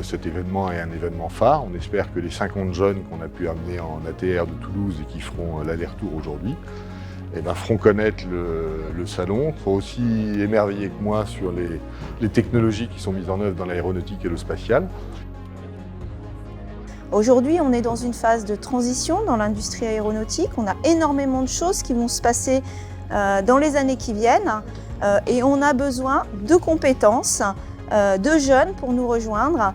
Cet événement est un événement phare. On espère que les 50 jeunes qu'on a pu amener en ATR de Toulouse et qui feront l'aller-retour aujourd'hui feront connaître le salon, seront aussi émerveillés que moi sur les technologies qui sont mises en œuvre dans l'aéronautique et le spatial. Aujourd'hui, on est dans une phase de transition dans l'industrie aéronautique. On a énormément de choses qui vont se passer dans les années qui viennent et on a besoin de compétences, de jeunes pour nous rejoindre.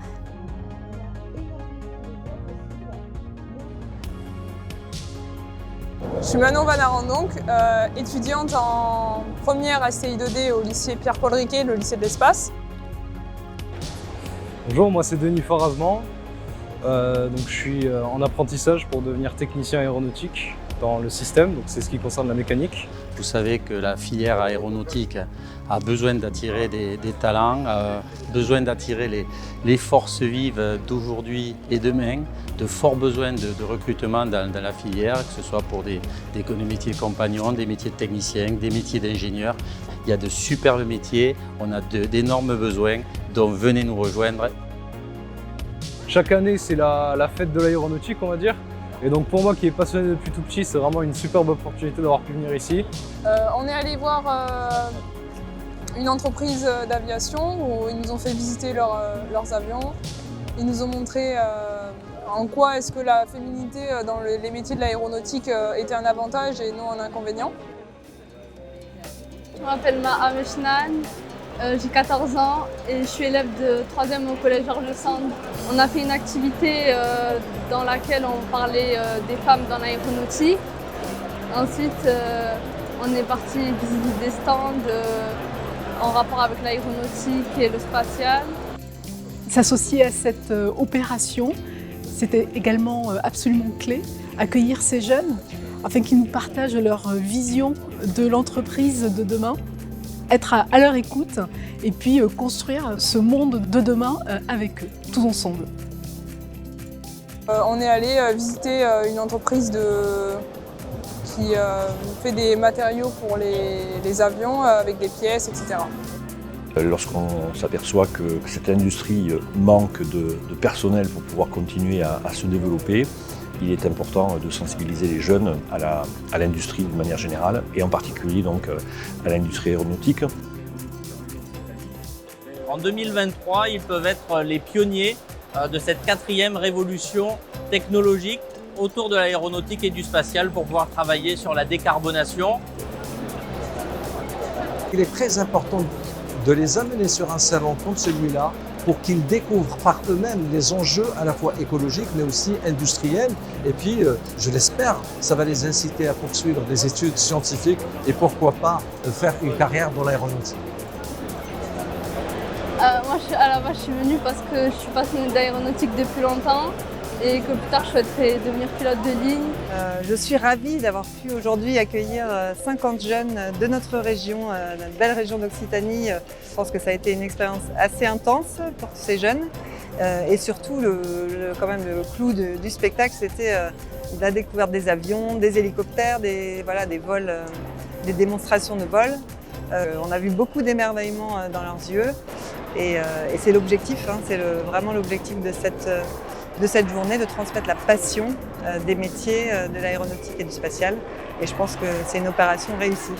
Je suis Manon Van Arendonck, étudiante en première STI2D au lycée Pierre-Paul Riquet, le lycée de l'espace. Bonjour, moi c'est Denis Forazman. Donc je suis en apprentissage pour devenir technicien aéronautique dans le système, donc c'est ce qui concerne la mécanique. Vous savez que la filière aéronautique a besoin d'attirer des talents, besoin d'attirer les forces vives d'aujourd'hui et demain, de forts besoins de recrutement dans la filière, que ce soit pour des métiers compagnons, des métiers de techniciens, des métiers d'ingénieurs. Il y a de superbes métiers, on a d'énormes besoins, donc venez nous rejoindre. Chaque année, c'est la fête de l'aéronautique, on va dire. Et donc pour moi qui est passionné depuis tout petit, c'est vraiment une superbe opportunité d'avoir pu venir ici. On est allé voir une entreprise d'aviation où ils nous ont fait visiter leurs avions. Ils nous ont montré en quoi est-ce que la féminité dans les métiers de l'aéronautique était un avantage et non un inconvénient. Je m'appelle Maha Meshnan. J'ai 14 ans et je suis élève de 3e au collège Georges Sand. On a fait une activité dans laquelle on parlait des femmes dans l'aéronautique. Ensuite, on est parti visiter des stands en rapport avec l'aéronautique et le spatial. S'associer à cette opération, c'était également absolument clé. Accueillir ces jeunes afin qu'ils nous partagent leur vision de l'entreprise de demain. Être à leur écoute et puis construire ce monde de demain avec eux, tous ensemble. On est allé visiter une entreprise qui fait des matériaux pour les avions avec des pièces, etc. Lorsqu'on s'aperçoit que cette industrie manque de personnel pour pouvoir continuer à se développer, il est important de sensibiliser les jeunes à l'industrie de manière générale et en particulier donc à l'industrie aéronautique. En 2023, ils peuvent être les pionniers de cette 4e révolution technologique autour de l'aéronautique et du spatial pour pouvoir travailler sur la décarbonation. Il est très important de les amener sur un salon comme celui-là pour qu'ils découvrent par eux-mêmes les enjeux à la fois écologiques mais aussi industriels. Et puis, je l'espère, ça va les inciter à poursuivre des études scientifiques et pourquoi pas faire une carrière dans l'aéronautique. Moi, à la base, je suis venue parce que je suis passionnée d'aéronautique depuis longtemps et que plus tard, je souhaiterais devenir pilote de ligne. Je suis ravie d'avoir pu aujourd'hui accueillir 50 jeunes de notre région, notre belle région d'Occitanie. Je pense que ça a été une expérience assez intense pour ces jeunes. Et surtout, quand même, le clou du spectacle, c'était la découverte des avions, des hélicoptères, des vols, des démonstrations de vol. On a vu beaucoup d'émerveillement dans leurs yeux. Et c'est l'objectif, c'est vraiment l'objectif de cette journée, de transmettre la passion des métiers de l'aéronautique et du spatial. Et je pense que c'est une opération réussie.